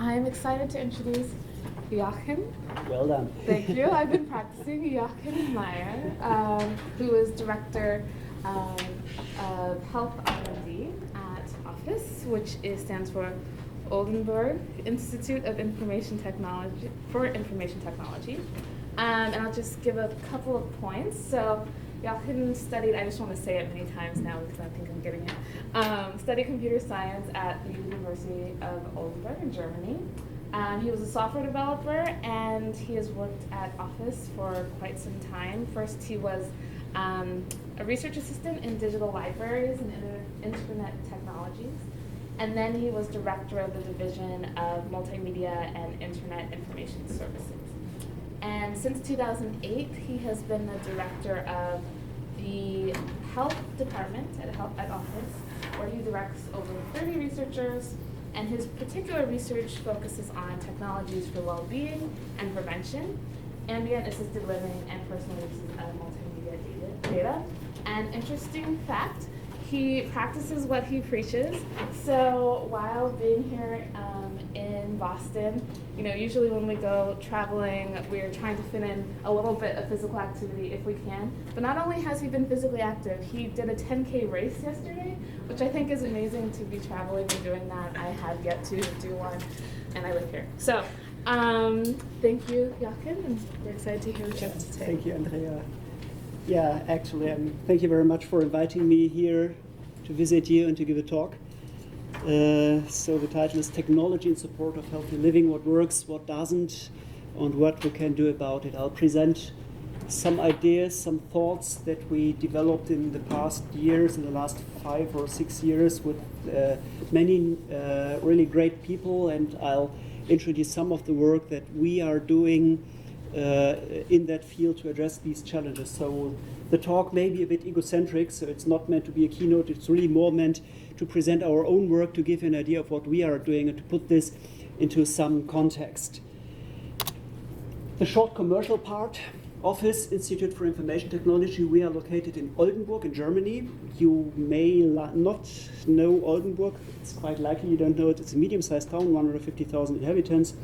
I'm excited to introduce Jochen. Well done. Thank you. I've been practicing. Jochen Meyer, who is Director of Health R&D at OFFIS, which stands for Oldenburg Institute of Information Technology for Information Technology. And I'll just give a couple of points. So Jochen studied, I just want to say it many times now because I think I'm getting it, studied computer science at the University of Oldenburg in Germany. He was a software developer and he has worked at OFFIS for quite some time. First he was a research assistant in digital libraries and internet technologies. And then he was director of the Division of Multimedia and Internet Information Services. And since 2008, he has been the director of the health department at OFFIS, where he directs over 30 researchers, and his particular research focuses on technologies for well-being and prevention, ambient assisted living, and personal uses of multimedia data. And interesting fact, he practices what he preaches. So while being here in Boston, usually when we go traveling, we're trying to fit in a little bit of physical activity if we can. But not only has he been physically active, he did a 10K race yesterday, which I think is amazing to be traveling and doing that. I have yet to do one, and I live here. So thank you, Jochen, and we're excited to hear what you have to say. Thank you, Andrea. Yeah, actually, thank you very much for inviting me here to visit you and to give a talk. So the title is Technology in Support of Healthy Living, What Works, What Doesn't, and what we can do about it. I'll present some ideas, some thoughts that we developed in the past years, in the last 5 or 6 years with many really great people, and I'll introduce some of the work that we are doing in that field to address these challenges. So the talk may be a bit egocentric, so it's not meant to be a keynote, it's really more meant to present our own work, to give you an idea of what we are doing and to put this into some context. The short commercial part, OFFIS Institute for Information Technology, we are located in Oldenburg in Germany. You may not know Oldenburg, it's quite likely you don't know it. It's a medium-sized town, 150,000 inhabitants,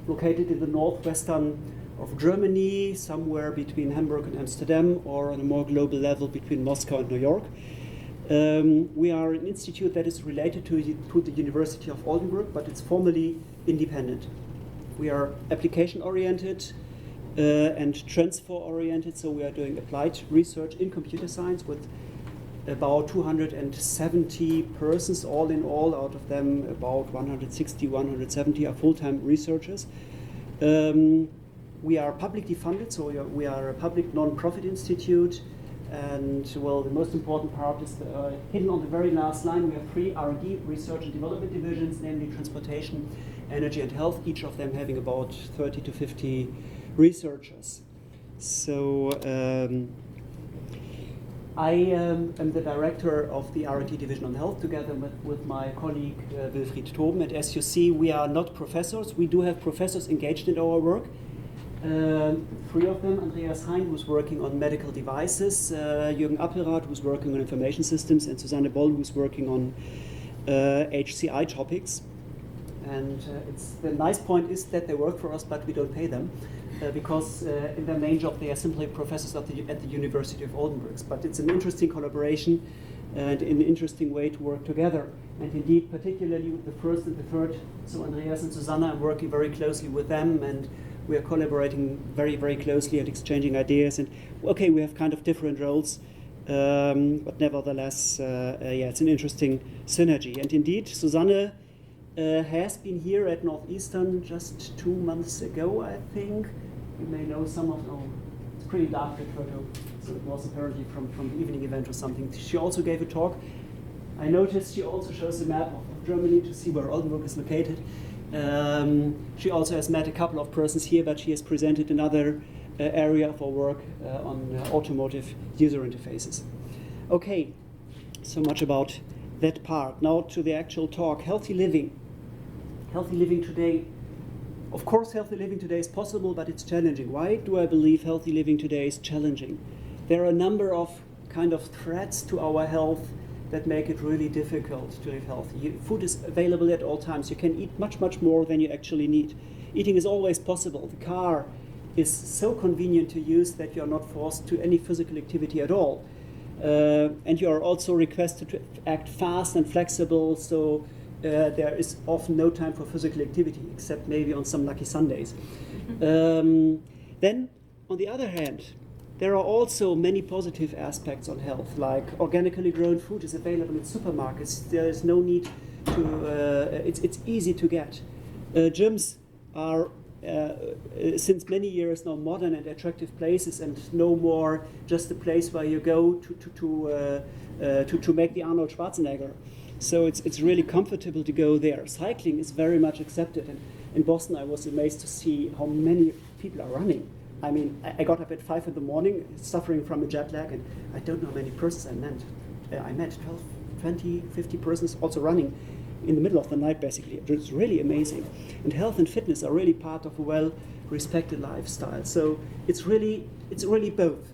located in the northwestern of Germany, somewhere between Hamburg and Amsterdam, or on a more global level between Moscow and New York. We are an institute that is related to the University of Oldenburg, but it's formally independent. We are application-oriented and transfer-oriented, so we are doing applied research in computer science with about 270 persons, all in all. Out of them, about 160, 170 are full-time researchers. We are publicly funded, so we are a public non-profit institute. And well, the most important part is hidden on the very last line. We have 3 R&D, research and development divisions, namely transportation, energy and health, each of them having about 30 to 50 researchers. So I am the director of the R&D division on health, together with my colleague Wilfried Toben. And as you see, we are not professors. We do have professors engaged in our work. 3 of them, Andreas Hein, who's working on medical devices, Jürgen Appelrath, who's working on information systems, and Susanne Boll, who's working on HCI topics. And the nice point is that they work for us, but we don't pay them, because in their main job they are simply professors at the University of Oldenburg. But it's an interesting collaboration and an interesting way to work together. And indeed, particularly with the first and the third, so Andreas and Susanne, I'm working very closely with them, and we are collaborating very, very closely and exchanging ideas. And okay, we have kind of different roles, but nevertheless, yeah, it's an interesting synergy. And indeed, Susanne has been here at Northeastern just 2 months ago, I think. You may know some of them. It's pretty dark, that photo. So it was apparently from the evening event or something. She also gave a talk. I noticed she also shows a map of Germany to see where Oldenburg is located. She also has met a couple of persons here, but she has presented another area of our work on automotive user interfaces. Okay, so much about that part. Now to the actual talk. Healthy living. Healthy living today. Of course, healthy living today is possible, but it's challenging. Why do I believe healthy living today is challenging? There are a number of kind of threats to our health that make it really difficult to live healthy. Food is available at all times. You can eat much, much more than you actually need. Eating is always possible. The car is so convenient to use that you're not forced to any physical activity at all. And you are also requested to act fast and flexible, so there is often no time for physical activity, except maybe on some lucky Sundays. Then, on the other hand, there are also many positive aspects on health, like organically grown food is available in supermarkets. There is no need to, it's easy to get. Gyms are since many years now modern and attractive places, and no more just a place where you go to make the Arnold Schwarzenegger. So it's really comfortable to go there. Cycling is very much accepted, and in Boston I was amazed to see how many people are running. I mean, I got up at 5 in the morning, suffering from a jet lag, and I don't know how many persons I met 12, 20, 50 persons also running in the middle of the night, basically. It's really amazing. And health and fitness are really part of a well-respected lifestyle. So it's really both.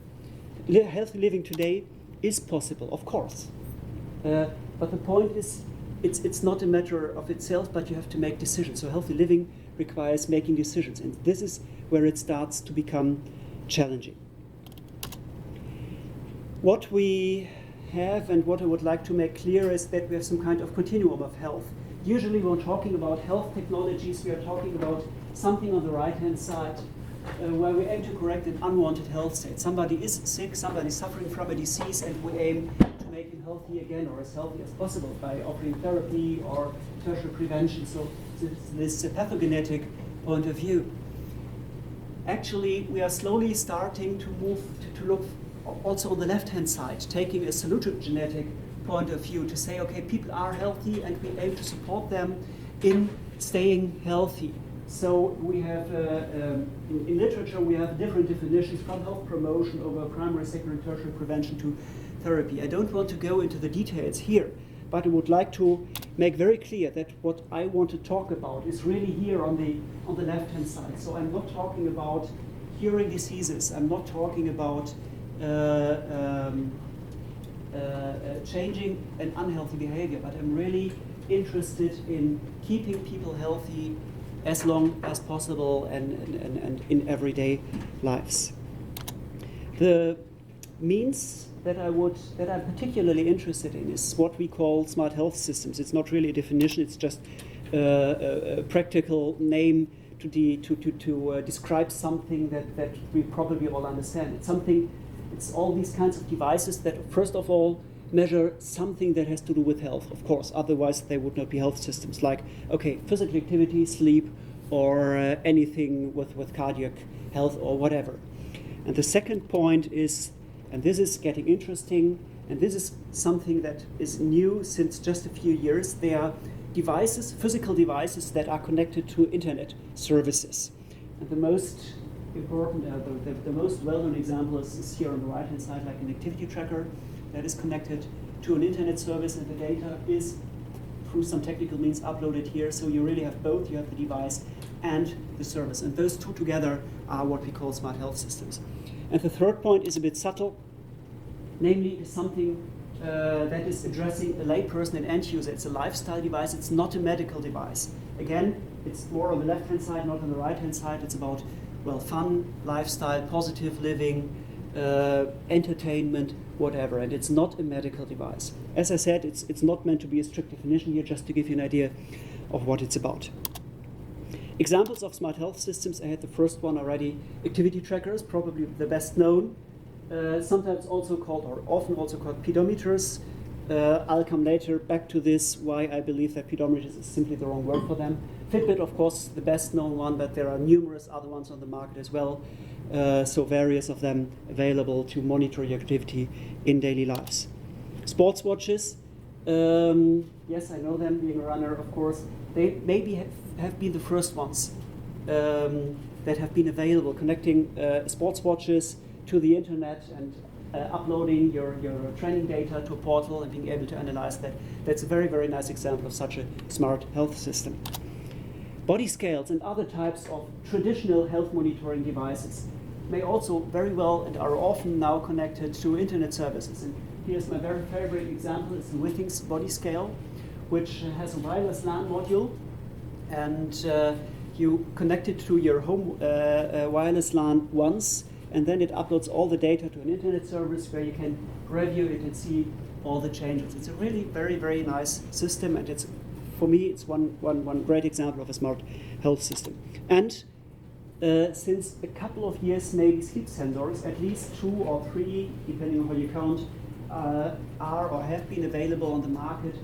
Healthy living today is possible, of course. But the point is, it's not a matter of itself, but you have to make decisions. So healthy living requires making decisions, and this is where it starts to become challenging. What we have and what I would like to make clear is that we have some kind of continuum of health. Usually when talking about health technologies, we are talking about something on the right-hand side where we aim to correct an unwanted health state. Somebody is sick, somebody is suffering from a disease, and we aim to make him healthy again, or as healthy as possible, by offering therapy or tertiary prevention. So this pathogenetic point of view. Actually, we are slowly starting to move to look also on the left-hand side, taking a salutogenetic point of view to say, okay, people are healthy and we aim to support them in staying healthy. So we have, in literature, we have different definitions from health promotion over primary, secondary, tertiary prevention to therapy. I don't want to go into the details here, but I would like to make very clear that what I want to talk about is really here on the left-hand side. So I'm not talking about hearing diseases. I'm not talking about changing an unhealthy behavior, but I'm really interested in keeping people healthy as long as possible and in everyday lives. The means that I'm particularly interested in is what we call smart health systems. It's not really a definition, it's just a practical name to describe something that we probably all understand. It's all these kinds of devices that, first of all, measure something that has to do with health, of course, otherwise they would not be health systems, like, okay, physical activity, sleep, or anything with cardiac health or whatever. And the second point is, and this is getting interesting, and this is something that is new since just a few years, they are devices, physical devices that are connected to internet services. And the most important, the most well-known example is here on the right-hand side, like an activity tracker that is connected to an internet service, and the data is, through some technical means, uploaded here. So you really have both. You have the device and the service. And those two together are what we call smart health systems. And the third point is a bit subtle. Namely, is something that is addressing a layperson and end user. It's a lifestyle device. It's not a medical device. Again, it's more on the left-hand side, not on the right-hand side. It's about, well, fun, lifestyle, positive living, entertainment, whatever, and it's not a medical device. As I said, it's not meant to be a strict definition here, just to give you an idea of what it's about. Examples of smart health systems, I had the first one already, activity trackers, probably the best known, sometimes also called, or often also called pedometers. I'll come later back to this, why I believe that pedometers is simply the wrong word for them. Fitbit, of course, the best known one, but there are numerous other ones on the market as well. So various of them available to monitor your activity in daily lives. Sports watches, yes, I know them, being a runner, of course. They maybe have been the first ones that have been available, connecting sports watches to the internet and uploading your training data to a portal and being able to analyze that. That's a very, very nice example of such a smart health system. Body scales and other types of traditional health monitoring devices. may also very well and are often now connected to internet services. And here's my very favorite example, it's the Withings body scale, which has a wireless LAN module, and you connect it to your home wireless LAN once, and then it uploads all the data to an internet service where you can review it and see all the changes. It's a really very, very nice system, and it's, for me, it's one great example of a smart health system. And since a couple of years, maybe sleep sensors, at least 2 or 3, depending on how you count, are or have been available on the market,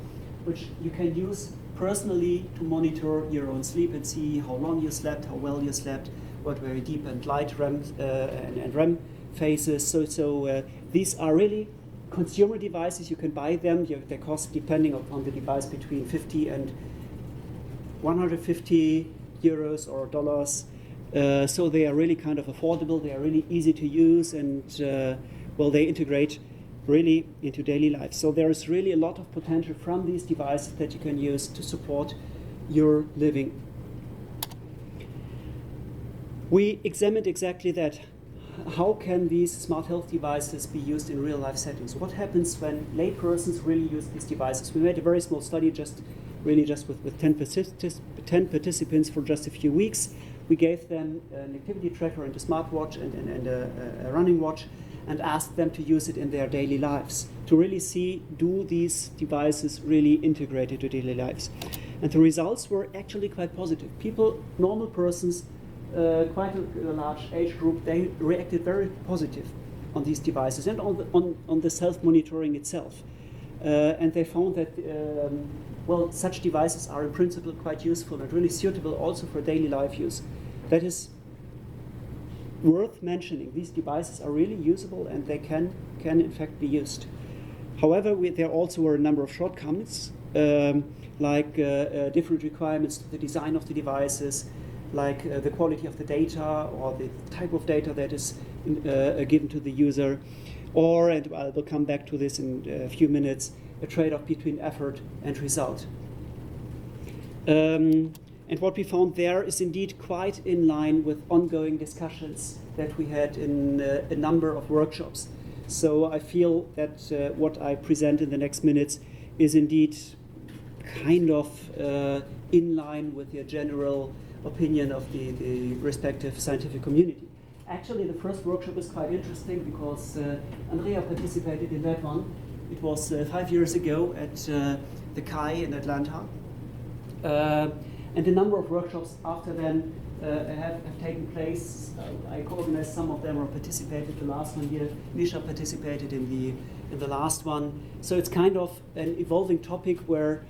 which you can use personally to monitor your own sleep and see how long you slept, how well you slept, what very deep and light REM and REM phases. So these are really consumer devices. You can buy them. They cost, depending on the device, between 50 and 150 euros or dollars. So they are really kind of affordable. They are really easy to use, and well, they integrate really into daily life. So there is really a lot of potential from these devices that you can use to support your living. We examined exactly that. How can these smart health devices be used in real life settings? What happens when laypersons really use these devices? We made a very small study, just with 10 participants for just a few weeks. We gave them an activity tracker and a smartwatch and a running watch, and asked them to use it in their daily lives, to really see, do these devices really integrate into daily lives? And the results were actually quite positive. People, normal persons, quite a large age group, they reacted very positive on these devices and on the self-monitoring itself. And they found that, well, such devices are in principle quite useful and really suitable also for daily life use. That is worth mentioning. These devices are really usable, and they can in fact be used. However, there also were a number of shortcomings, like different requirements to the design of the devices, like the quality of the data or the type of data that is given to the user, or, and I will come back to this in a few minutes, a trade-off between effort and result. And what we found there is indeed quite in line with ongoing discussions that we had in a number of workshops. So I feel that what I present in the next minutes is indeed kind of in line with the general opinion of the respective scientific community. Actually, the first workshop is quite interesting because Andrea participated in that one. It was 5 years ago at the CAI in Atlanta. And a number of workshops after then have taken place. I co-organized some of them or participated the last one here. Misha participated in the last one. So it's kind of an evolving topic where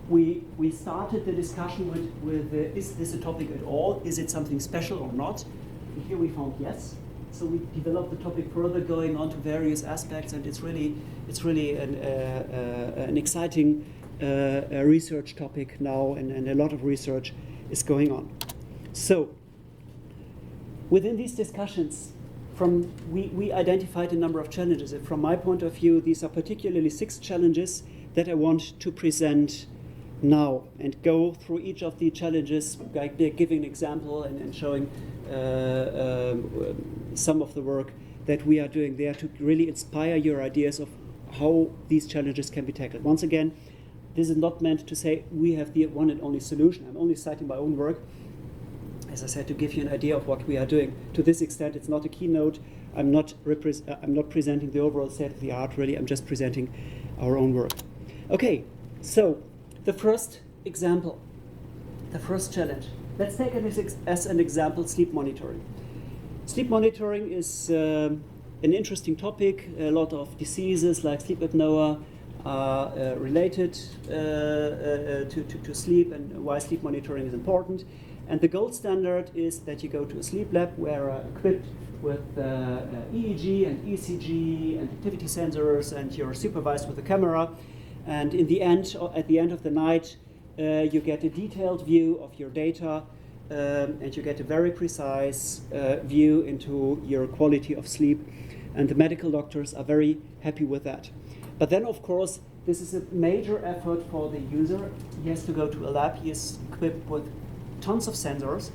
we started the discussion with is this a topic at all? Is it something special or not? And here we found yes. So we developed the topic further, going on to various aspects, and it's really an exciting a research topic now, and a lot of research is going on. So, within these discussions, we identified a number of challenges. And from my point of view, these are particularly 6 challenges that I want to present now and go through each of the challenges, like giving an example and showing some of the work that we are doing there to really inspire your ideas of how these challenges can be tackled. Once again, this is not meant to say we have the one and only solution. I'm only citing my own work, as I said, to give you an idea of what we are doing. To this extent, it's not a keynote. I'm not presenting the overall state of the art, really. I'm just presenting our own work. Okay, so the first example, the first challenge. Let's take as an example sleep monitoring. Sleep monitoring is an interesting topic. A lot of diseases like sleep apnea are related to sleep and why sleep monitoring is important. And the gold standard is that you go to a sleep lab where equipped with EEG and ECG and activity sensors, and you're supervised with a camera. And in the end, at the end of the night, you get a detailed view of your data, and you get a very precise view into your quality of sleep. And the medical doctors are very happy with that. But then, of course, this is a major effort for the user. He has to go to a lab. He is equipped with tons of sensors.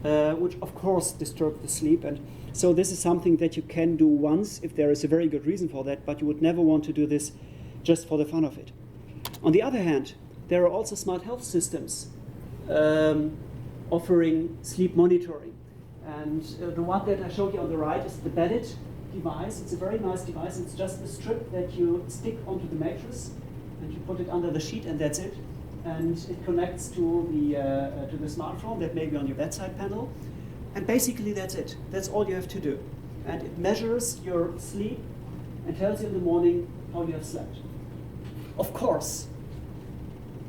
which of course disturb the sleep. And so this is something that you can do once if there is a very good reason for that, but you would never want to do this just for the fun of it. On the other hand, there are also smart health systems offering sleep monitoring. And the one that I showed you on the right is the bedded device. It's a very nice device. It's just a strip that you stick onto the mattress and you put it under the sheet, and that's it. And it connects to the smartphone that may be on your bedside panel. And basically that's it. That's all you have to do. And it measures your sleep and tells you in the morning how you have slept. Of course,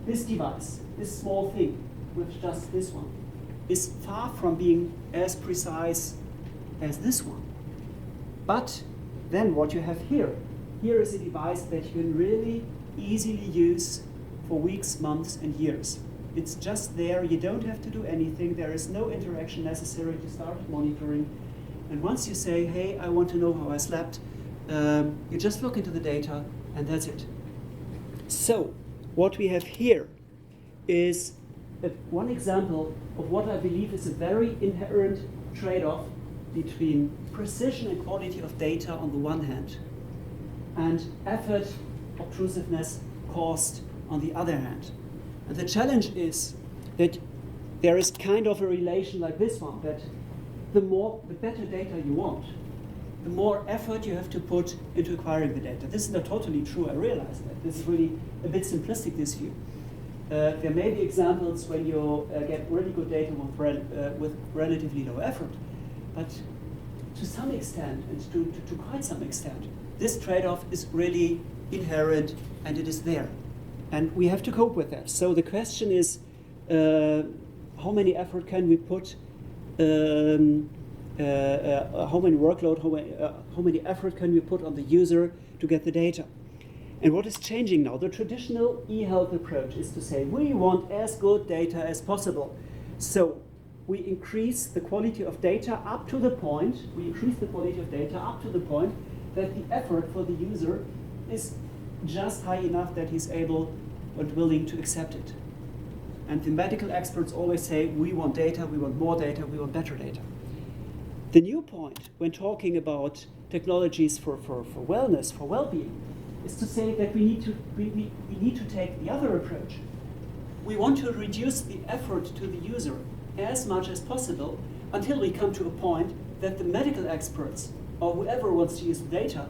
this device, this small thing, with just this one, is far from being as precise as this one. But then what you have here is a device that you can really easily use for weeks, months, and years. It's just there. You don't have to do anything. There is no interaction necessary to start monitoring. And once you say, hey, I want to know how I slept, you just look into the data, and that's it. So what we have here is one example of what I believe is a very inherent trade-off between precision and quality of data on the one hand, and effort, obtrusiveness, cost on the other hand. And the challenge is that there is kind of a relation like this one, that the better data you want, the more effort you have to put into acquiring the data. This is not totally true, I realize that. This is really a bit simplistic, this view. There may be examples when you get really good data with relatively low effort, but to some extent, and to quite some extent, this trade-off is really inherent, and it is there. And we have to cope with that. So the question is, how many effort can we put, how many workload, how many effort can we put on the user to get the data? And what is changing now? The traditional e-health approach is to say, we want as good data as possible. So we increase the quality of data up to the point, that the effort for the user is just high enough that he's able and willing to accept it. And the medical experts always say, we want data, we want more data, we want better data. The new point when talking about technologies for wellness, for well-being, is to say that we need to take the other approach. We want to reduce the effort to the user as much as possible until we come to a point that the medical experts or whoever wants to use the data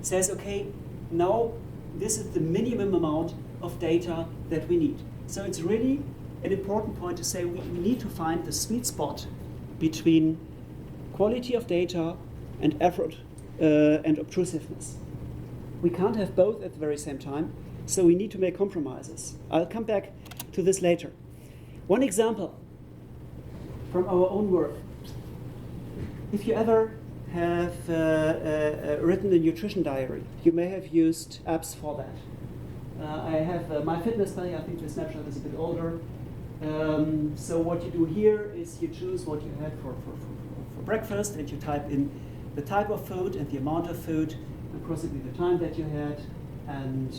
says, okay, now this is the minimum amount of data that we need. So it's really an important point to say we need to find the sweet spot between quality of data and effort and obtrusiveness. We can't have both at the very same time, so we need to make compromises. I'll come back to this later. One example from our own work. If you ever have written a nutrition diary, you may have used apps for that. I have MyFitnessPal. I think the snapshot is a bit older. So what you do here is you choose what you had for breakfast, and you type in the type of food and the amount of food, and possibly the time that you had, and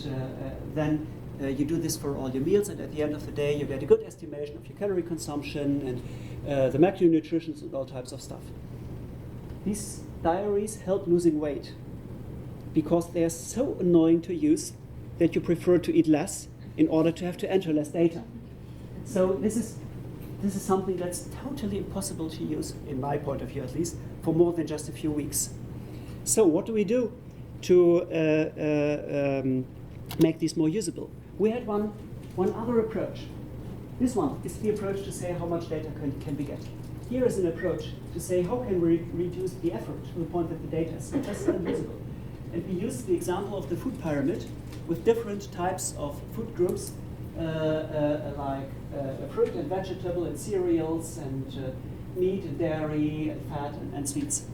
then you do this for all your meals, and at the end of the day you get a good estimation of your calorie consumption and the macronutrients and all types of stuff. These diaries help losing weight because they are so annoying to use that you prefer to eat less in order to have to enter less data. So this is something that's totally impossible to use, in my point of view at least, for more than just a few weeks. So what do we do to make these more usable? We had one other approach. This one is the approach to say how much data can we get. Here is an approach to say how can we reduce the effort to the point that the data is just unusable. And we use the example of the food pyramid with different types of food groups like fruit and vegetable and cereals and meat and dairy and fat and sweets.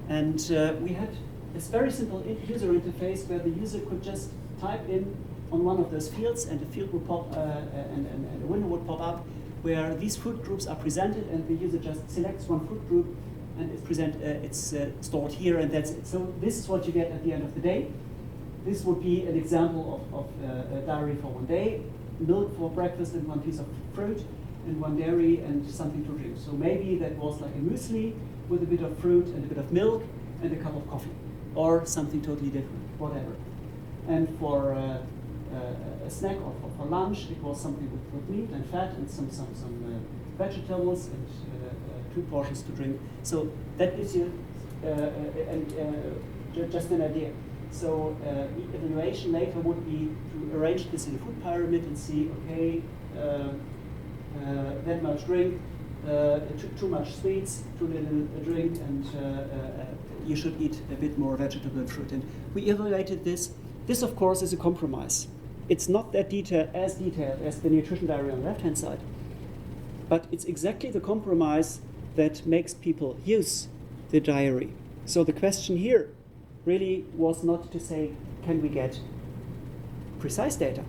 And we had this very simple user interface where the user could just type in on one of those fields, and a field would pop and a window would pop up where these food groups are presented, and the user just selects one food group and it's stored here, and that's it. So this is what you get at the end of the day. This would be an example of a diary for one day: milk for breakfast and one piece of fruit. and 1 dairy and something to drink. So maybe that was like a muesli with a bit of fruit and a bit of milk and a cup of coffee, or something totally different, whatever. And for a snack or for lunch, it was something with meat and fat and some vegetables and 2 portions to drink. So that gives you just an idea. So evaluation later would be to arrange this in a food pyramid and see, okay, that much drink, too much sweets, too little drink, and you should eat a bit more vegetable and fruit. And we evaluated this. This, of course, is a compromise. It's not that detailed as the nutrition diary on the left-hand side, but it's exactly the compromise that makes people use the diary. So the question here really was not to say, can we get precise data?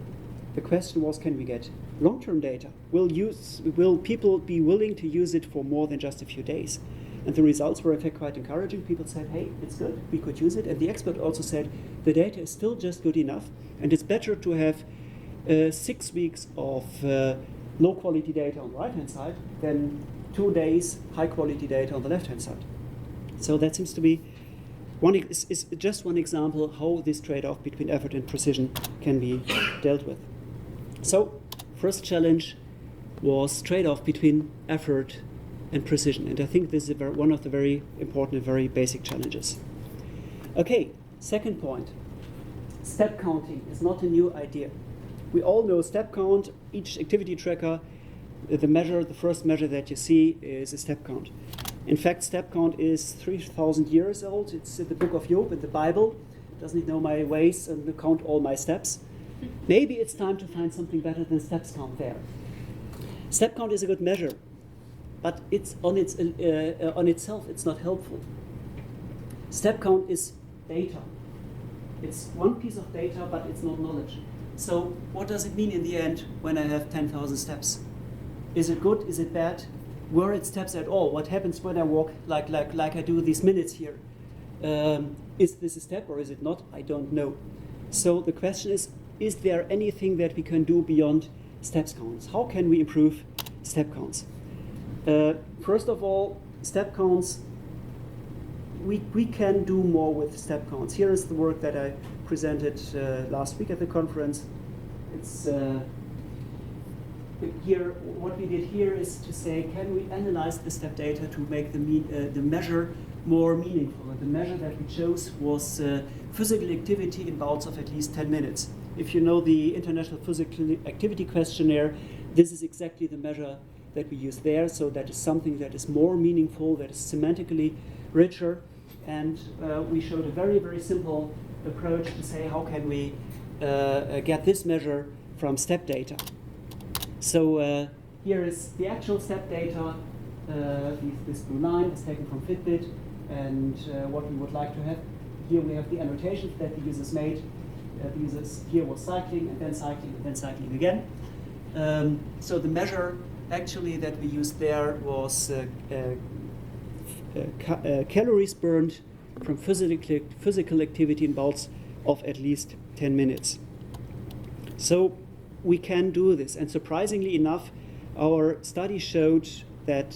The question was, can we get long-term data? Will people be willing to use it for more than just a few days? And the results were in fact quite encouraging. People said, hey, it's good, we could use it. And the expert also said, the data is still just good enough, and it's better to have 6 weeks of low-quality data on the right-hand side than 2 days high-quality data on the left-hand side. So that seems to be is just one example how this trade-off between effort and precision can be dealt with. So, first challenge was trade-off between effort and precision, and I think this is one of the very important and very basic challenges. Okay, second point. Step counting is not a new idea. We all know step count. Each activity tracker, the first measure that you see is a step count. In fact, step count is 3,000 years old. It's in the book of Job in the Bible. Doesn't know my ways and count all my steps. Maybe it's time to find something better than steps count there. Step count is a good measure, but it's on itself, it's not helpful. Step count is data. It's one piece of data, but it's not knowledge. So what does it mean in the end when I have 10,000 steps? Is it good? Is it bad? Were it steps at all? What happens when I walk like I do these minutes here? Is this a step or is it not? I don't know. So the question is there anything that we can do beyond steps counts? How can we improve step counts? First of all, step counts, we can do more with step counts. Here is the work that I presented last week at the conference. It's here. What we did here is to say, can we analyze the step data to make the measure more meaningful? And the measure that we chose was physical activity in bouts of at least 10 minutes. If you know the International Physical Activity Questionnaire, this is exactly the measure that we use there. So that is something that is more meaningful, that is semantically richer. And we showed a very, very simple approach to say, how can we get this measure from step data? So here is the actual step data. This blue line is taken from Fitbit, and what we would like to have. Here we have the annotations that the users made. The users here was cycling, and then cycling, and then cycling again. So the measure actually that we used there was calories burned from physical activity in bouts of at least 10 minutes. So we can do this, and surprisingly enough, our study showed that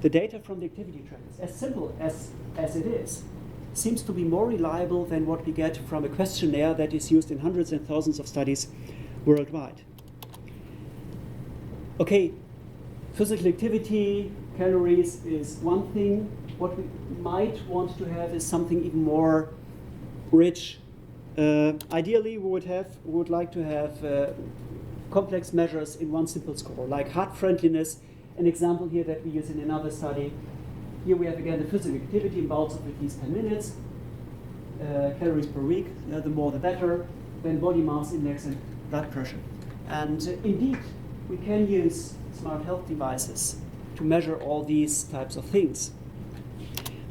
the data from the activity trackers, as simple as it is, seems to be more reliable than what we get from a questionnaire that is used in hundreds and thousands of studies worldwide. Okay, physical activity, calories is one thing. What we might want to have is something even more rich. Ideally, we would like to have complex measures in one simple score, like heart friendliness, an example here that we use in another study. Here we have again the physical activity in bouts of at least 10 minutes, calories per week, the more the better, then body mass index and blood pressure. And indeed, we can use smart health devices to measure all these types of things.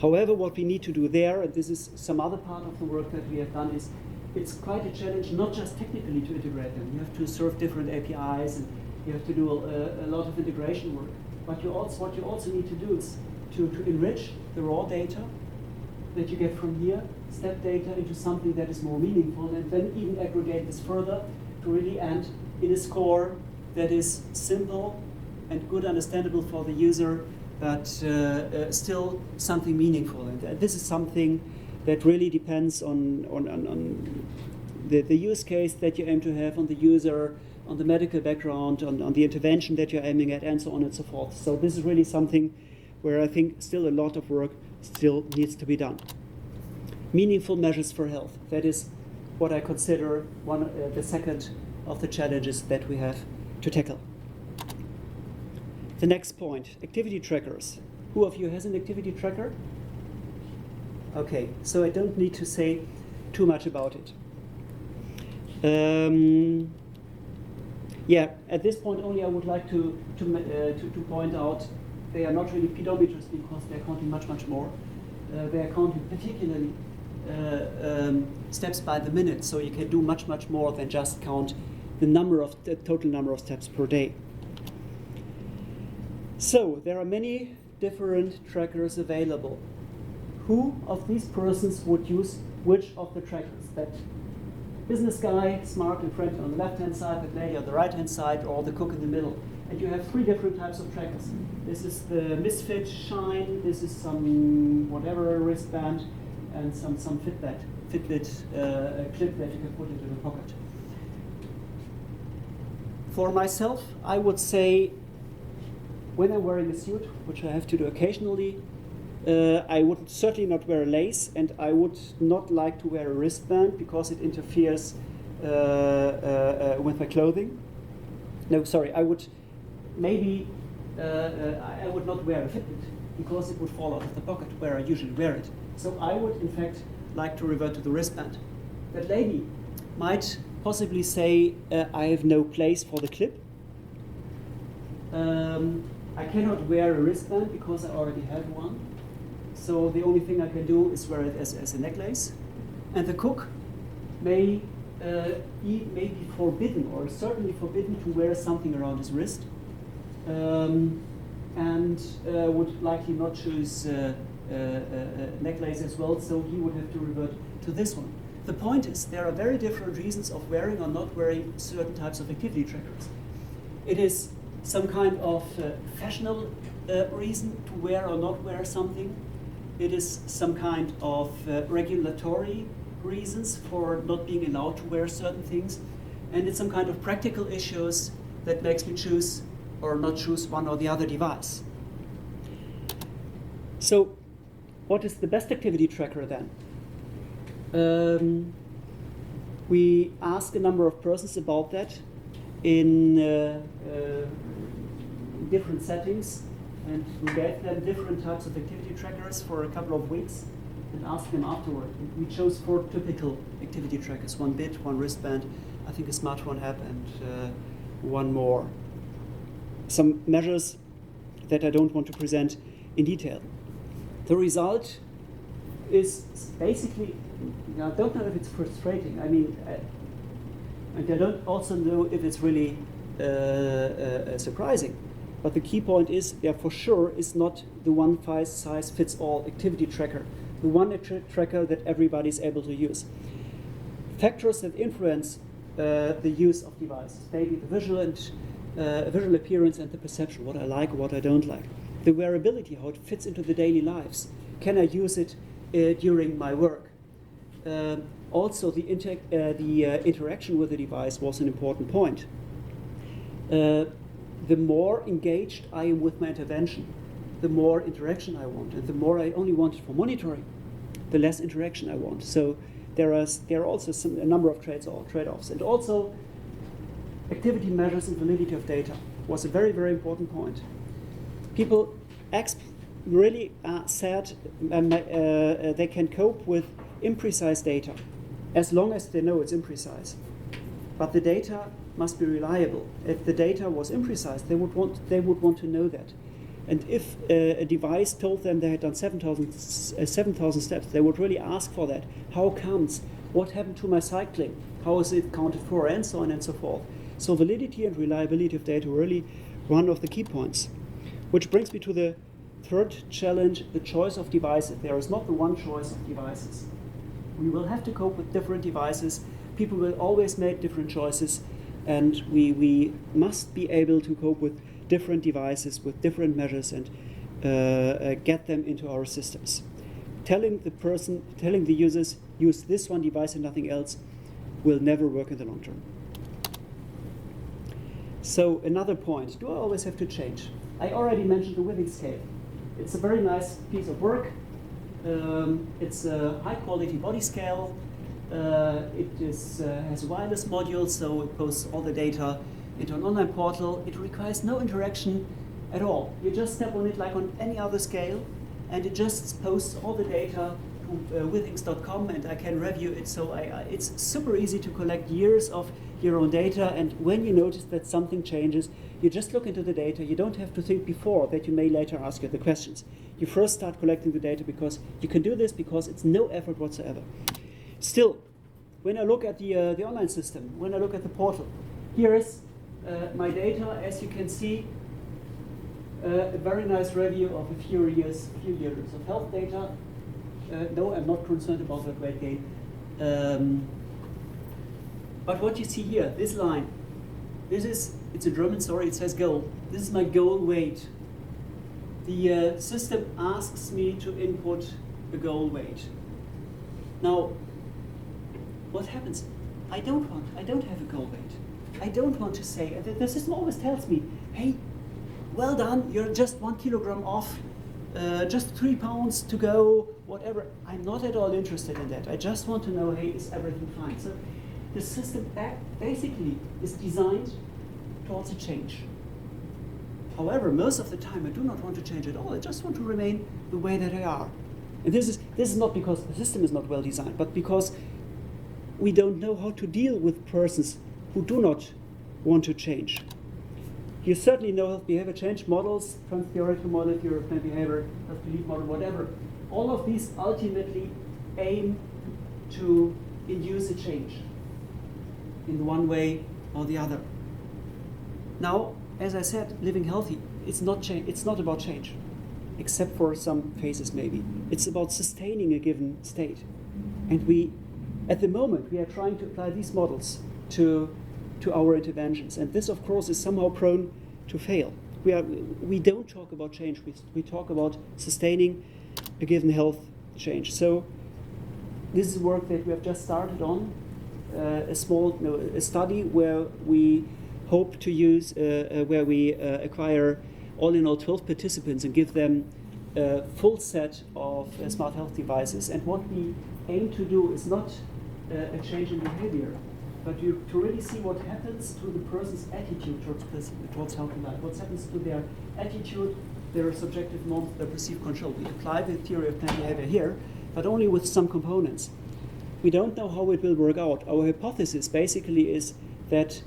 However, what we need to do there, and this is some other part of the work that we have done, is it's quite a challenge not just technically to integrate them. You have to serve different APIs, and you have to do a lot of integration work. But what you also need to do is to enrich the raw data that you get from here, step data, into something that is more meaningful, and then even aggregate this further to really end in a score that is simple, and good understandable for the user, but still something meaningful. And this is something that really depends on the use case that you aim to have, on the user, on the medical background, on the intervention that you're aiming at, and so on and so forth. So this is really something where I think still a lot of work still needs to be done. Meaningful measures for health. That is what I consider the second of the challenges that we have to tackle. The next point, activity trackers. Who of you has an activity tracker? Okay, so I don't need to say too much about it. Yeah, at this point only I would like to point out they are not really pedometers because they're counting much more. They are counting particularly steps by the minute, so you can do much more than just count the total number of steps per day. So there are many different trackers available. Who of these persons would use which of the trackers? That business guy, smart and friendly on the left-hand side, that lady on the right-hand side, or the cook in the middle. And you have three different types of trackers. This is the Misfit Shine, this is some whatever wristband, and some Fitbit clip that you can put into the pocket. For myself, I would say when I'm wearing a suit, which I have to do occasionally, I would certainly not wear a lace, and I would not like to wear a wristband because it interferes with my clothing. No, sorry, I would maybe I would not wear a Fitbit because it would fall out of the pocket where I usually wear it. So I would, in fact, like to revert to the wristband. That lady might possibly say, I have no place for the clip. I cannot wear a wristband because I already have one. So the only thing I can do is wear it as a necklace. And the cook may be forbidden, or certainly forbidden, to wear something around his wrist, and would likely not choose a necklace as well, so he would have to revert to this one. The point is, there are very different reasons of wearing or not wearing certain types of activity trackers. It is some kind of fashionable reason to wear or not wear something. It is some kind of regulatory reasons for not being allowed to wear certain things. And it's some kind of practical issues that makes me choose or not choose one or the other device. So, what is the best activity tracker then? We asked a number of persons about that in different settings, and we gave them different types of activity trackers for a couple of weeks and asked them afterward. We chose 4 typical activity trackers: one bit, one wristband, I think a smartphone app, and one more. Some measures that I don't want to present in detail. The result is basically, I don't know if it's frustrating. I mean, and I don't also know if it's really surprising. But the key point is, there for sure is not the one-size-fits-all activity tracker, the one tracker that everybody is able to use. Factors that influence the use of devices, maybe the visual appearance and the perception, what I like or what I don't like. The wearability, how it fits into the daily lives. Can I use it during my work? Also, the interaction with the device was an important point. The more engaged I am with my intervention, the more interaction I want, and the more I only want it for monitoring, the less interaction I want. So there are also a number of trade-offs. And also, activity measures and validity of data was a very, very important point. People really said they can cope with imprecise data as long as they know it's imprecise. But the data must be reliable. If the data was imprecise, they would want to know that. And if a device told them they had done 7,000 steps, they would really ask for that. How comes? What happened to my cycling? How is it counted for? And so on and so forth. So validity and reliability of data were really one of the key points. Which brings me to the third challenge, the choice of devices. There is not the one choice of devices. We will have to cope with different devices. People will always make different choices, and we must be able to cope with different devices with different measures and get them into our systems. Telling the users, use this one device and nothing else, will never work in the long term. So another point, do I always have to change? I already mentioned the withing scale. It's a very nice piece of work. It's a high quality body scale. It has a wireless module, so it posts all the data into an online portal. It requires no interaction at all. You just step on it like on any other scale, and it just posts all the data to withings.com, and I can review it. So it's super easy to collect years of your own data, and when you notice that something changes, you just look into the data. You don't have to think before that you may later ask you the questions. You first start collecting the data because you can do this because it's no effort whatsoever. Still, when I look at the online system, when I look at the portal, here is my data. As you can see, a very nice review of a few years of health data. No, I'm not concerned about that weight gain. But what you see here, this line, it's a German story, it says goal. This is my goal weight. The system asks me to input a goal weight. Now, what happens? I don't have a goal weight. I don't want to say, the system always tells me, hey, well done, you're just 1 kilogram off, just 3 pounds to go, whatever. I'm not at all interested in that. I just want to know, hey, is everything fine? So the system basically is designed towards a change. However, most of the time I do not want to change at all. I just want to remain the way that I are. And this is not because the system is not well designed, but because we don't know how to deal with persons who do not want to change. You certainly know health behavior change models, trans-theoretical model, European behavior, health belief model, whatever. All of these ultimately aim to induce a change in one way or the other. Now, as I said, living healthy, it's not about change, except for some phases maybe. It's about sustaining a given state. And at the moment, we are trying to apply these models to our interventions. And this, of course, is somehow prone to fail. We don't talk about change, we talk about sustaining a given health change. So this is work that we have just started on, a study where we hope to use, where we acquire all in all 12 participants and give them a full set of smart health devices. And what we aim to do is not a change in behavior, but to really see what happens to the person's attitude towards healthy life. What happens to their attitude, their subjective norms, their perceived control. We apply the theory of planned behavior here, but only with some components. We don't know how it will work out. Our hypothesis basically is that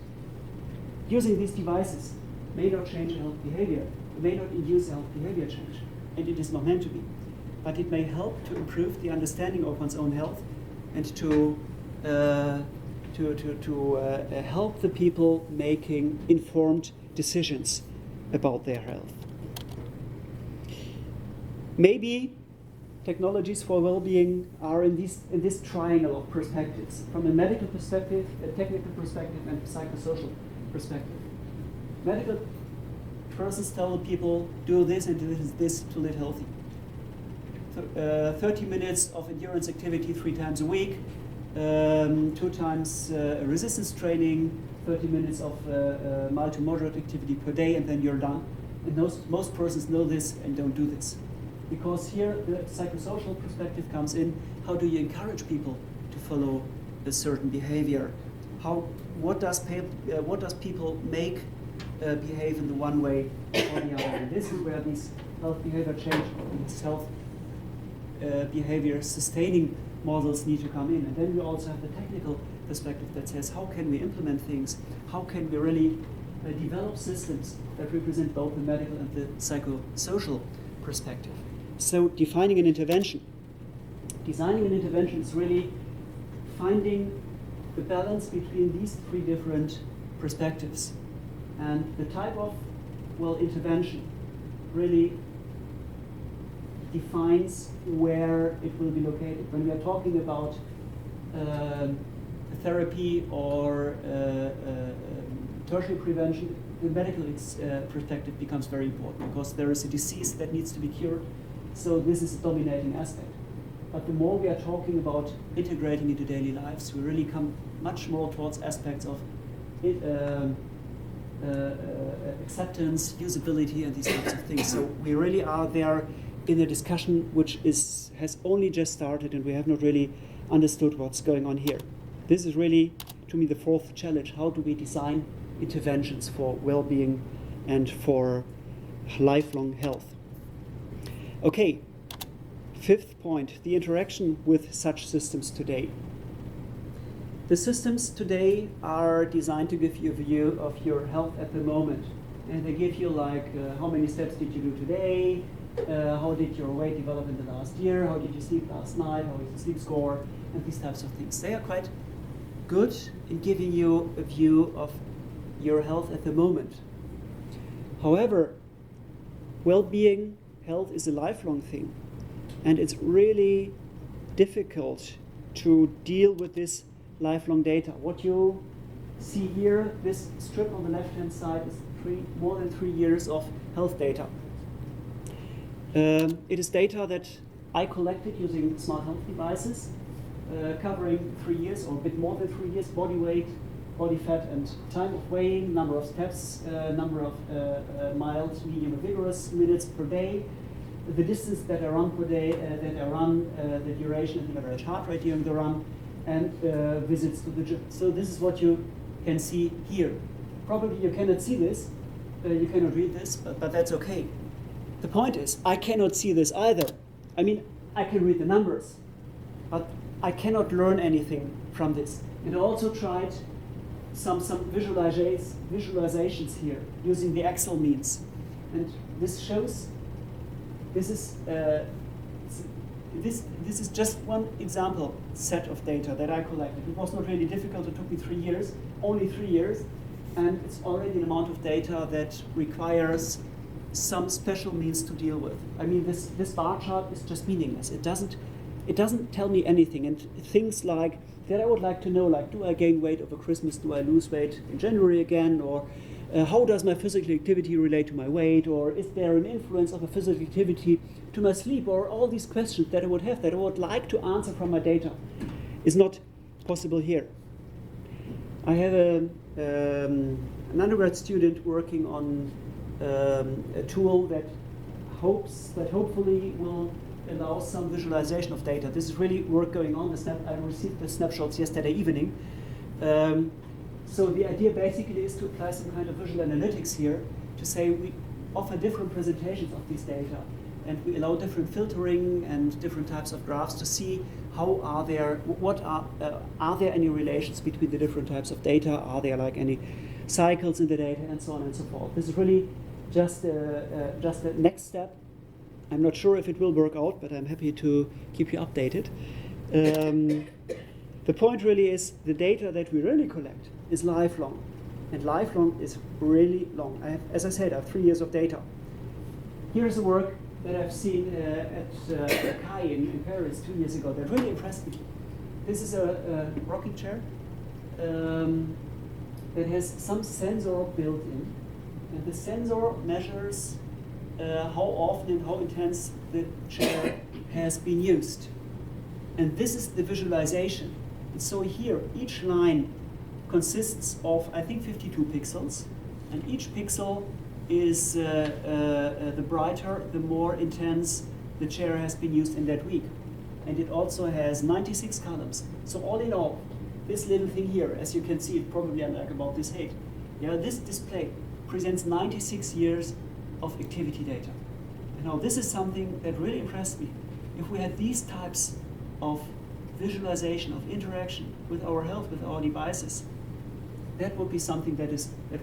using these devices may not change health behavior, may not induce health behavior change, and it is not meant to be. But it may help to improve the understanding of one's own health and to help the people making informed decisions about their health. Maybe technologies for well-being are in this triangle of perspectives, from a medical perspective, a technical perspective, and a psychosocial perspective. Medical persons tell people, do this and do this to live healthy. 30 minutes of endurance activity 3 times a week, 2 times resistance training, 30 minutes of mild to moderate activity per day, and then you're done. And most persons know this and don't do this. Because here the psychosocial perspective comes in. How do you encourage people to follow a certain behavior? What does people make behave in the one way or the other? And this is where these health behavior change, these health behavior sustaining models need to come in. And then we also have the technical perspective that says, how can we implement things? How can we really develop systems that represent both the medical and the psychosocial perspective? So defining an intervention. Designing an intervention is really finding the balance between these 3 different perspectives. And the type of, intervention really defines where it will be located. When we are talking about therapy or tertiary prevention, the medical perspective becomes very important because there is a disease that needs to be cured. So this is a dominating aspect. But the more we are talking about integrating into daily lives, we really come much more towards aspects of acceptance, usability, and these types of things. So we really are there in a discussion which has only just started, and we have not really understood what's going on here. This is really, to me, the fourth challenge. How do we design interventions for well-being and for lifelong health? Okay, fifth point, the interaction with such systems today. The systems today are designed to give you a view of your health at the moment. And they give you like, how many steps did you do today? How did your weight develop in the last year? How did you sleep last night? How is the sleep score? And these types of things. They are quite good in giving you a view of your health at the moment. However, well-being, health is a lifelong thing. And it's really difficult to deal with this lifelong data. What you see here, this strip on the left-hand side is more than 3 years of health data. It is data that I collected using smart health devices, covering 3 years or a bit more than 3 years, body weight, body fat, and time of weighing, number of steps, number of mild, medium, and vigorous minutes per day, the distance that I run per day, the duration and the average heart rate during the run, and visits to the gym. So this is what you can see here. Probably you cannot see this, you cannot read this, but that's okay. The point is, I cannot see this either. I mean, I can read the numbers, but I cannot learn anything from this. And I also tried some visualizations here using the Excel means. And this shows, this is just one example set of data that I collected. It was not really difficult. It took me 3 years, only 3 years. And it's already an amount of data that requires some special means to deal with. I mean, this bar chart is just meaningless. It doesn't tell me anything. And things like that I would like to know, like, do I gain weight over Christmas? Do I lose weight in January again? Or how does my physical activity relate to my weight? Or is there an influence of a physical activity to my sleep? Or all these questions that I would have, that I would like to answer from my data, is not possible here. I have an undergrad student working on a tool that hopefully will allow some visualization of data. This is really work going on. I received the snapshots yesterday evening. So the idea basically is to apply some kind of visual analytics here to say we offer different presentations of these data, and we allow different filtering and different types of graphs to see how are there any relations between the different types of data? Are there like any cycles in the data, and so on and so forth? This is really just a next step. I'm not sure if it will work out, but I'm happy to keep you updated. The point really is the data that we really collect is lifelong, and lifelong is really long. As I said, I have 3 years of data. Here's a work that I've seen at CAI in Paris 2 years ago that really impressed me. This is a rocking chair that has some sensor built in, and the sensor measures how often and how intense the chair has been used. And this is the visualization. And so here, each line consists of, I think, 52 pixels, and each pixel is the brighter, the more intense the chair has been used in that week. And it also has 96 columns. So all in all, this little thing here, as you can see, it probably like about this height. Yeah, this display presents 96 years of activity data. And now this is something that really impressed me. If we had these types of visualization, of interaction with our health, with our devices, that would be something that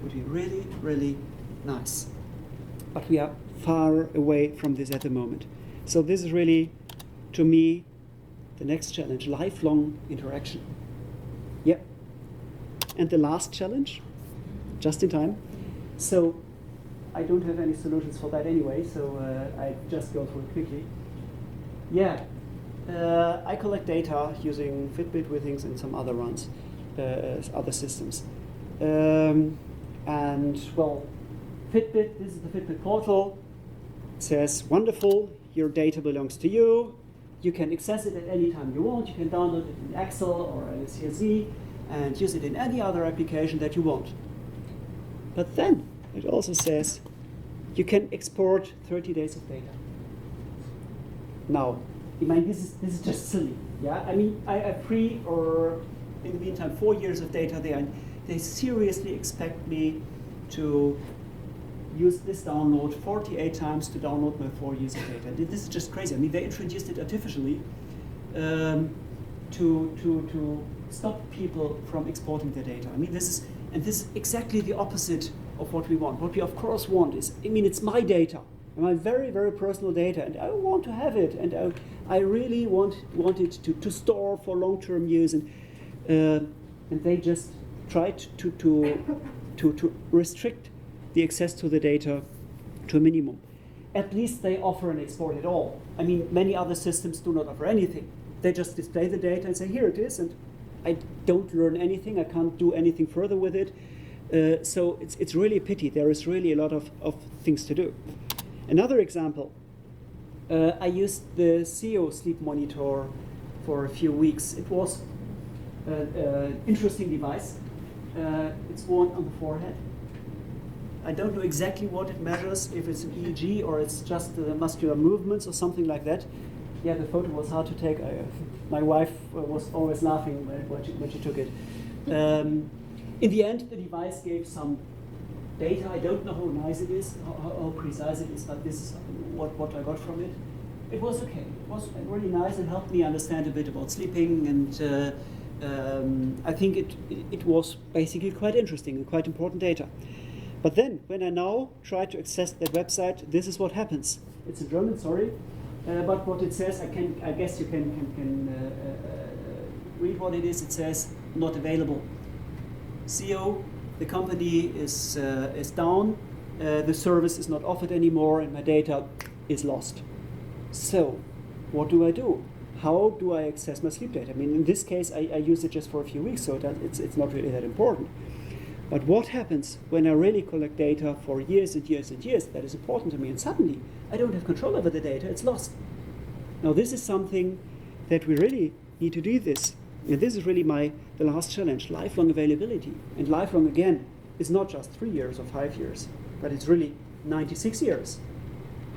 would be really, really nice. But we are far away from this at the moment. So this is really, to me, the next challenge, lifelong interaction. Yeah. And the last challenge, just in time. So I don't have any solutions for that anyway, so I just go through it quickly. Yeah, I collect data using Fitbit, Withings, and some other runs, other systems. And well, Fitbit, this is the Fitbit portal. It says, wonderful, your data belongs to you. You can access it at any time you want. You can download it in Excel or a CSV and use it in any other application that you want. But then it also says you can export 30 days of data. Now, I mean, this is just silly. Yeah, I mean, I have 3 or in the meantime 4 years of data there, and they seriously expect me to use this download 48 times to download my 4 years of data. This is just crazy. I mean, they introduced it artificially to stop people from exporting their data. I mean, this is exactly the opposite of what we want. What we of course want is, I mean, it's my data, my very, very personal data, and I want to have it, and I really want it to store for long-term use, and they just tried to restrict the access to the data to a minimum. At least they offer an export at all. I mean, many other systems do not offer anything. They just display the data and say, here it is, and I don't learn anything, I can't do anything further with it. So it's really a pity. There is really a lot of things to do. Another example, I used the CEO sleep monitor for a few weeks. It was an interesting device. It's worn on the forehead. I don't know exactly what it measures, if it's an EEG or it's just muscular movements or something like that. Yeah, the photo was hard to take. My wife was always laughing when she took it. In the end, the device gave some data. I don't know how nice it is, how precise it is, but this is what I got from it. It was okay. It was really nice and helped me understand a bit about sleeping, and I think it was basically quite interesting and quite important data. But then, when I now try to access that website, this is what happens. It's in German, sorry, but what it says, I guess you can read what it is. It says not available. CEO, the company is down, the service is not offered anymore, and my data is lost. So, what do I do? How do I access my sleep data? I mean, in this case, I use it just for a few weeks, so it's not really that important. But what happens when I really collect data for years and years and years? That is important to me, and suddenly I don't have control over the data, it's lost. Now this is something that we really need to do this. And this is really the last challenge, lifelong availability. And lifelong, again, is not just 3 years or 5 years, but it's really 96 years.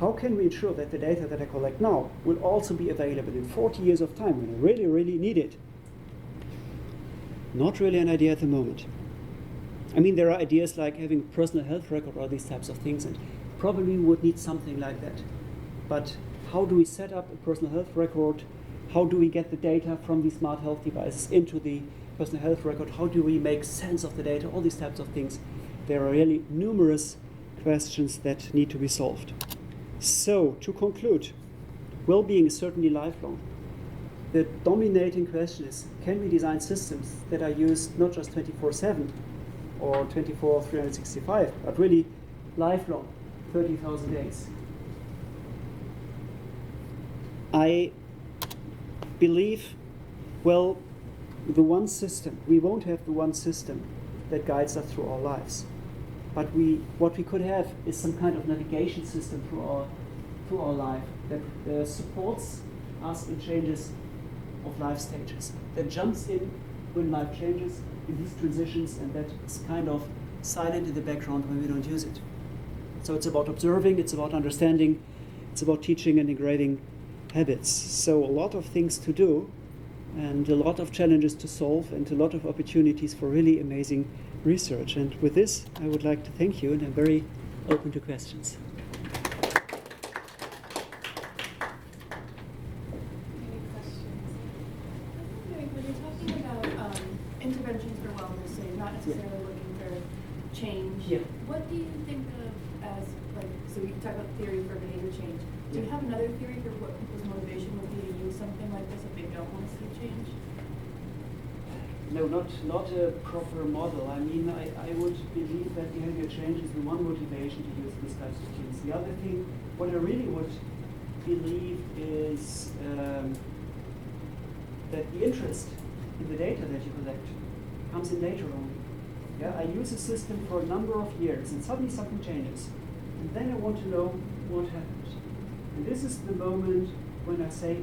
How can we ensure that the data that I collect now will also be available in 40 years of time when I really, really need it? Not really an idea at the moment. I mean, there are ideas like having a personal health record or these types of things, and probably we would need something like that. But how do we set up a personal health record? How do we get the data from these smart health devices into the personal health record? How do we make sense of the data? All these types of things. There are really numerous questions that need to be solved. So, to conclude, well-being is certainly lifelong. The dominating question is, can we design systems that are used not just 24/7 or 24/365, but really lifelong, 30,000 days? I believe, well, the one system, we won't have the one system that guides us through our lives. But what we could have is some kind of navigation system through our life that supports us in changes of life stages, that jumps in when life changes, in these transitions, and that is kind of silent in the background when we don't use it. So it's about observing, it's about understanding, it's about teaching and engraving habits. So a lot of things to do, and a lot of challenges to solve, and a lot of opportunities for really amazing research. And with this, I would like to thank you, and I'm very open to questions. Any questions? When you're talking about interventions for wellness, so you're not necessarily looking for change, what do you think of as, like, so we talk about theory for behavior change. Do you have another theory for what people's motivation would be to use something like this if they don't want to see change? No, not a proper model. I mean, I would believe that behavior change is the one motivation to use these types of things. The other thing, what I really would believe is that the interest in the data that you collect comes in later only. Yeah, I use a system for a number of years, and suddenly something changes. And then I want to know what happened. And this is the moment when I say,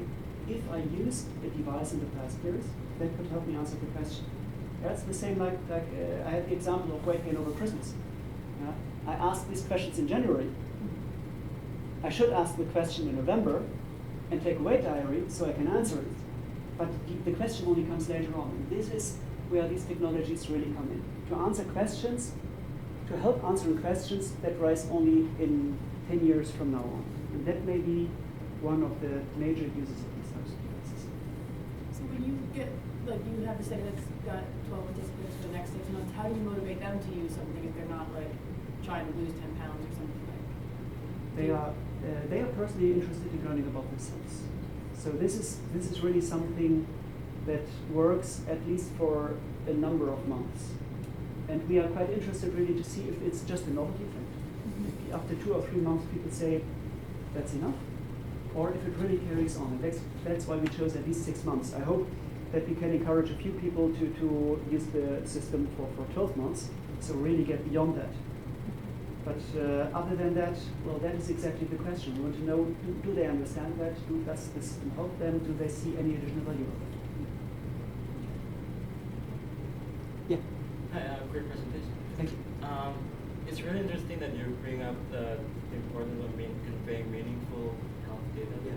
if I used a device in the past years, that could help me answer the question. That's the same like I had the example of weight gain over Christmas. Yeah? I asked these questions in January. I should ask the question in November and take a weight diary so I can answer it. But the question only comes later on. And this is where these technologies really come in. To answer questions, to help answering questions that rise only in 10 years from now on. And that may be one of the major uses of these types of devices. So when you get, like you have a study that's got 12 participants for the next 6 months, how do you motivate them to use something if they're not like trying to lose 10 pounds or something like that? They are personally interested in learning about themselves. So this is really something that works at least for a number of months. And we are quite interested really to see if it's just a novelty effect. If after 2 or 3 months people say, that's enough, or if it really carries on. And that's why we chose at least 6 months. I hope that we can encourage a few people to use the system for 12 months, so really get beyond that. But other than that, well, that is exactly the question. We want to know, do they understand that? Does the system help them? Do they see any additional value of it? Yeah. Hi, great presentation. Thank you. It's really interesting that you bring up the importance of conveying meaningful health data to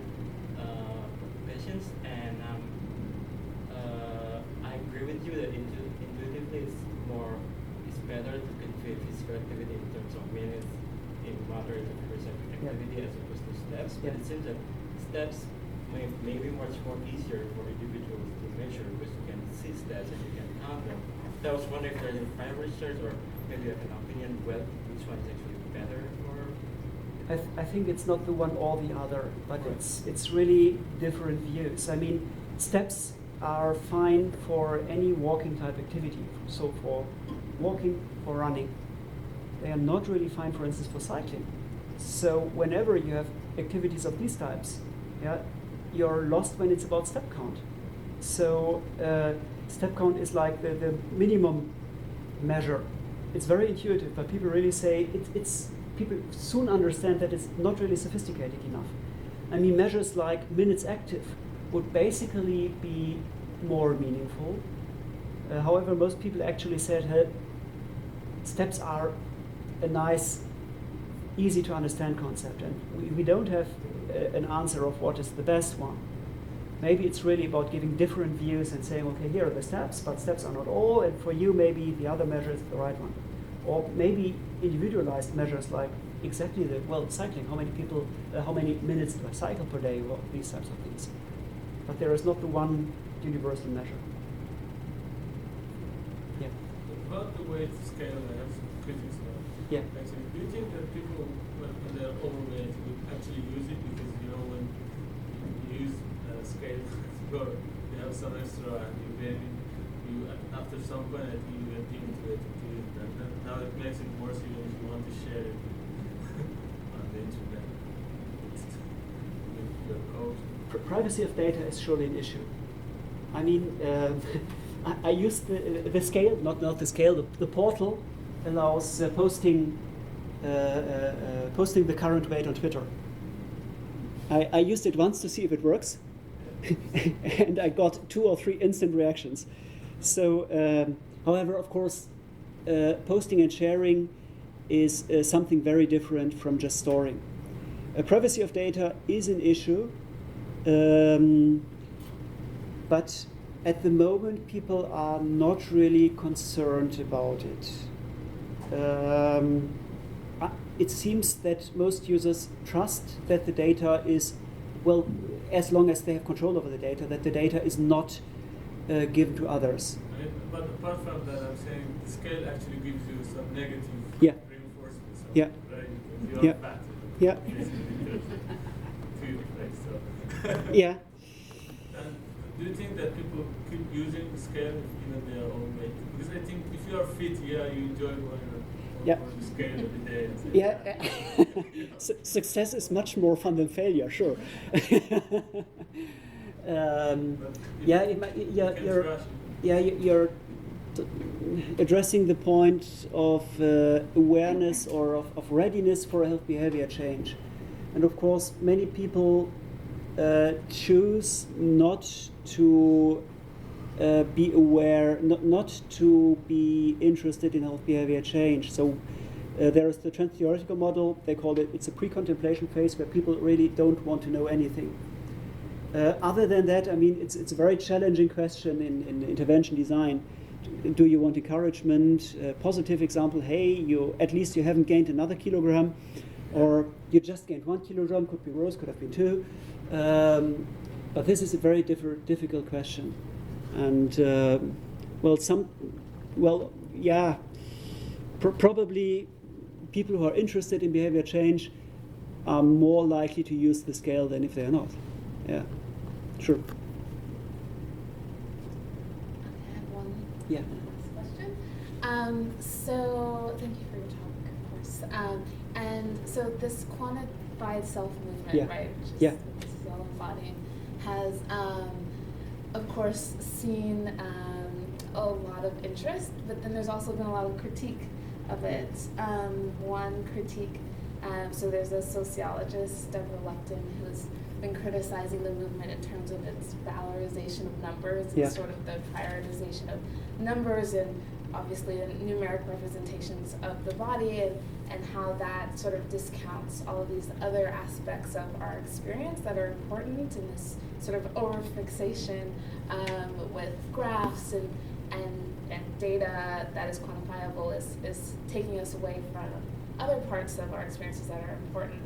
patients, and I agree with you that intuitively it's better to convey physical activity in terms of minutes in moderate to progressive activity as opposed to steps. But it seems that steps may be much more easier for individuals to measure because you can see steps and you can count them. So I was wondering if there's any prior research or maybe you have an opinion which one is actually better for. I think it's not the one or the other, but it's really different views. I mean, steps are fine for any walking type activity. So for walking, for running. They are not really fine, for instance, for cycling. So whenever you have activities of these types, you're lost when it's about step count. So step count is like the minimum measure. It's very intuitive, but people really say people soon understand that it's not really sophisticated enough. I mean, measures like minutes active would basically be more meaningful. However, most people actually said, hey, steps are a nice, easy to understand concept, and we don't have an answer of what is the best one. Maybe it's really about giving different views and saying, okay, here are the steps, but steps are not all, and for you maybe the other measure is the right one. Or maybe individualized measures like exactly cycling, how many minutes do I cycle per day, well, these types of things. But there is not the one universal measure. Yeah. About the weight scale, I have some critics about it. Yeah. Actually, do you think that people, when they're overweight, would actually use it? Because, when you use scales, you have some extra, and after some point, I think you get into it. And now it makes it worse even if you want to share it on the internet. With your coach. Privacy of data is surely an issue. I mean, I use the scale, not the scale. The portal allows posting the current weight on Twitter. I used it once to see if it works, and I got 2 or 3 instant reactions. So, however, of course, posting and sharing is something very different from just storing. Privacy of data is an issue. But at the moment, people are not really concerned about it. It seems that most users trust that the data is, well, as long as they have control over the data, that the data is not given to others. But apart from that, I'm saying the scale actually gives you some negative reinforcement. So, Yeah. Right? Because you're fat. Yeah. Yeah. And do you think that people keep using the scale even they are overweight? Because I think if you are fit, you enjoy going on the scale every day. Yeah. Success is much more fun than failure, sure. addressing the point of awareness or of readiness for a health behavior change. And of course, many people choose not to be aware, not to be interested in health behavior change. So there is the trans-theoretical model. They call it's a pre-contemplation phase where people really don't want to know anything. Other than that, I mean, it's a very challenging question in intervention design. Do you want encouragement? Positive example, hey, at least you haven't gained another kilogram, or you just gained 1 kilogram, could be worse, could have been 2. But this is a very difficult question. And, probably people who are interested in behavior change are more likely to use the scale than if they are not. Yeah, sure. I have one last question. So thank you for your talk, of course. And so this quantified self movement, right, which is this is all embodying, has, of course, seen a lot of interest, but then there's also been a lot of critique of it. One critique, so there's a sociologist, Deborah Lupton, who's been criticizing the movement in terms of its valorization of numbers and sort of the prioritization of numbers and obviously the numeric representations of the body and how that sort of discounts all of these other aspects of our experience that are important, and this sort of overfixation with graphs and data that is quantifiable is taking us away from other parts of our experiences that are important.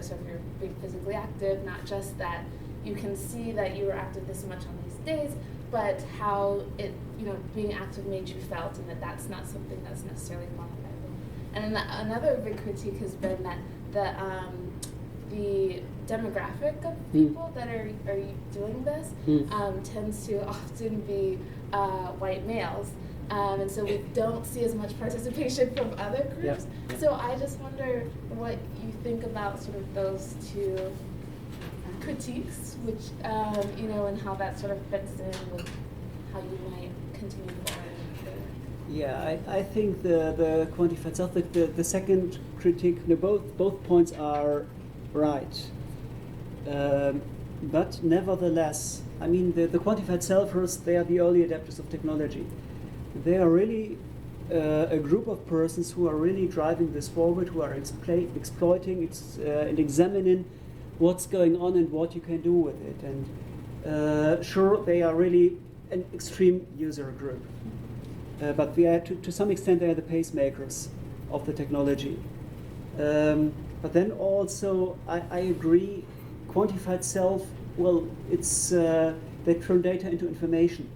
So if you're being physically active, not just that you can see that you were active this much on these days, but how it, being active made you felt, and that's not something that's necessarily quantifiable. And then another big critique has been that the demographic of people that are doing this tends to often be white males. And so we don't see as much participation from other groups. So I just wonder what you think about sort of those two critiques, which, and how that sort of fits in with how you might continue forward. Yeah, I think the quantified self, the second critique, both points are right. But nevertheless, I mean, the quantified selfers, they are the early adapters of technology. They are really a group of persons who are really driving this forward, who are exploiting and examining what's going on and what you can do with it. And sure, they are really an extreme user group. But we are, to some extent, they are the pacemakers of the technology. But then also, I agree, quantified self, well, it's they turn data into information,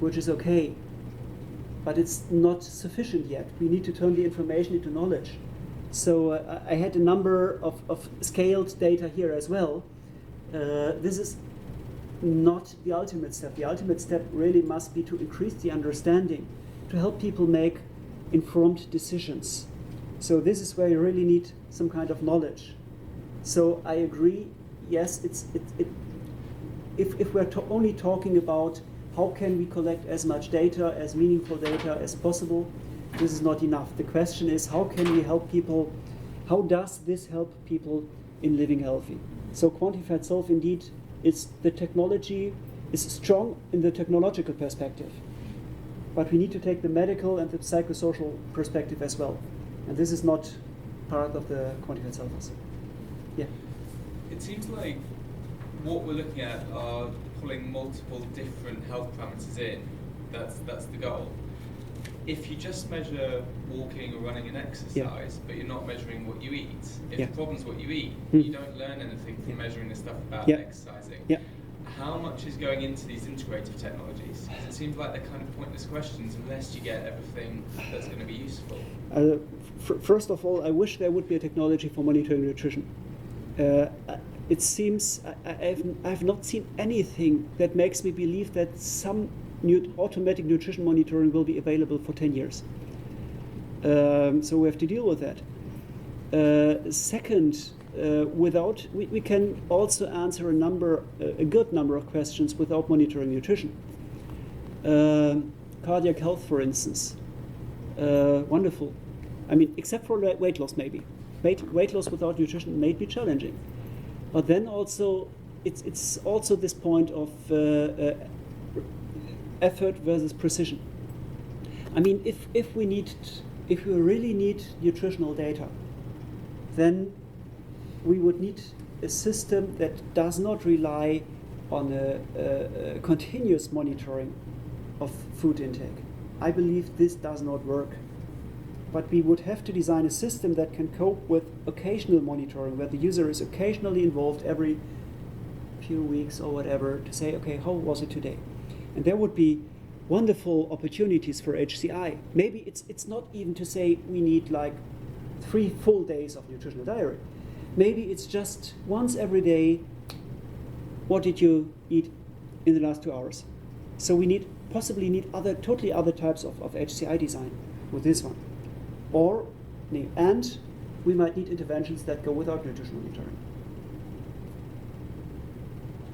which is okay. But it's not sufficient yet. We need to turn the information into knowledge. So I had a number of scaled data here as well. This is not the ultimate step. The ultimate step really must be to increase the understanding, to help people make informed decisions. So this is where you really need some kind of knowledge. So I agree, yes, if we're only talking about how can we collect as much data, as meaningful data as possible, this is not enough. The question is, how can we help people? How does this help people in living healthy? So quantified self, indeed, the technology is strong in the technological perspective. But we need to take the medical and the psychosocial perspective as well. And this is not part of the quantified selfers. Yeah. It seems like what we're looking at are pulling multiple different health parameters in. That's the goal. If you just measure walking or running and exercise, but you're not measuring what you eat, if the problem's what you eat, you don't learn anything from measuring the stuff about exercising. How much is going into these integrative technologies? It seems like they're kind of pointless questions unless you get everything that's going to be useful. First of all, I wish there would be a technology for monitoring nutrition. It seems I've not seen anything that makes me believe that some automatic nutrition monitoring will be available for 10 years. So we have to deal with that. Second, we can also answer a good number of questions without monitoring nutrition. cardiac health, for instance. Wonderful. I mean, except for weight loss, maybe. Weight loss without nutrition may be challenging. But then also, it's also this point of effort versus precision. I mean, if we really need nutritional data, then we would need a system that does not rely on a continuous monitoring of food intake. I believe this does not work. But we would have to design a system that can cope with occasional monitoring, where the user is occasionally involved every few weeks or whatever to say, okay, how was it today? And there would be wonderful opportunities for HCI. Maybe it's not even to say we need like 3 full days of nutritional diary. Maybe it's just once every day, what did you eat in the last 2 hours? So we possibly need totally other types of HCI design with this one. And we might need interventions that go without nutritional monitoring.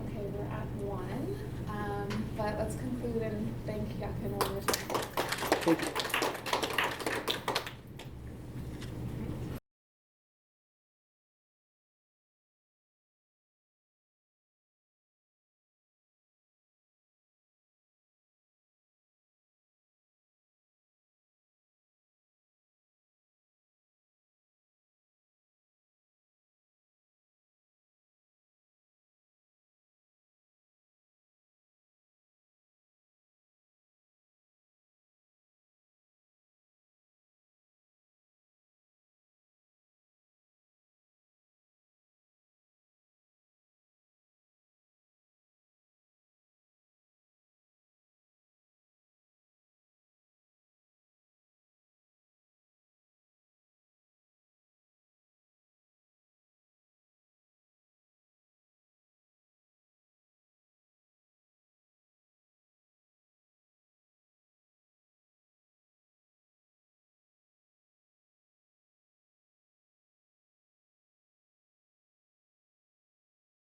Okay, we're at 1, but let's conclude and thank Jochen one more time. Thank you.